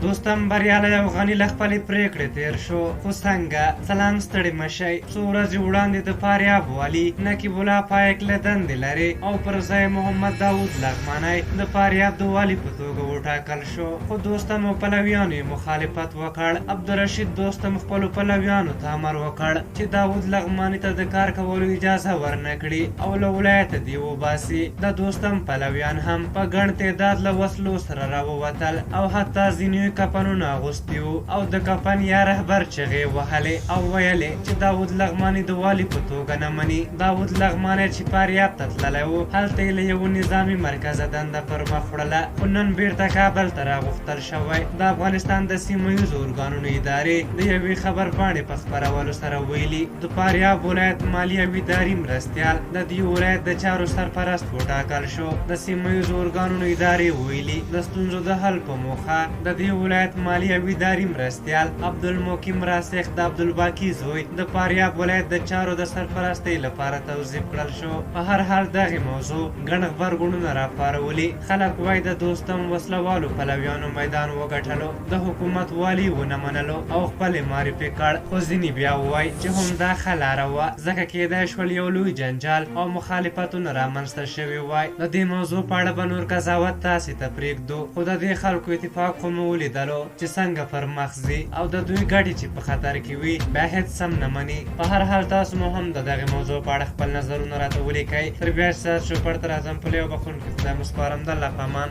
دوستم بریالی او غني له خپلې پرېکړې تېر شو، خو څنګه؟ سلام، ستړي مه شئ. څو ورځې وړاندې د فاریاب والي نقیب الله پایک له دندې لرې او پر ځای محمد داود لغمانی د فاریاب د والي په توګه وټاکل شو، خو دوستم او پلویانو یې مخالفت وکړ. عبدالرشید دوستم خپلو پلویانو ته امر وکړ چې داود لغمانی ته د کار کولو اجازه ورنه کړي او له ولایته دې وباسي. د دوستم پلویان هم په ګڼ تعداد له وسلو سره راووتل او حتی ځینو کفنونه اغوستي وو او د کفن یا رهبر چغې وهلې او ویلې چې داود لغمانی د والي په توګه نه مني. داود لغمانی چې فاریاب ته تللی و، هلته یې له یوه نظامي مرکزه دنده پر مخ وړله، خو نن بیرته کابل ته راغوښتل شوی. د افغانستان د سیمه ییزو ارګانونو ادارې د یوې خبرپاڼې په خپرولو سره ویلي د فاریاب ولایت مالي او اداري مرستیال د دې ولایت د چارو سرپرست وټاکل شو. د سیمه ییزو ارګانونو ادارې ویلي د ستونزو د حل په موخه د دې ولایت مالي او اداري مرستیال عبدالمقیم راسخ د عبدالباقي زوی د فاریاب ولایت د چارو د سرپرستۍ لپاره توظیف کړل شو. په هر حال دغې موضوع ګڼ غبرګونونه راپارولي. خلک وایي د دوستم وسلوالو پلویانو میدان وګټلو، د حکومت والي ونه منلو او خپلې معرفي کړ، خو ځینې بیا وایي چې همدا ښه لاره وه، ځکه کیدای شول یو لوی جنجال او مخالفتونه رامنځته شوي وای. د دې موضوع په اړه به نور قضاوت تاسې ته پرېږدو، خو د دې خلکو اتفاق خو مو ولیدلو چې څنګه پر مخ ځي او د دوی ګټې چې په خطر کې وي بیا هېڅ سم نه مني. په هر حال تاسو مو هم د دغې موضوع په اړه خپل نظرونه راته ولیکئ. تر بیا چې ستاسو چوپړ ته راځم، په لیو بخښونکي خدای مو سپارم. د الله په امان.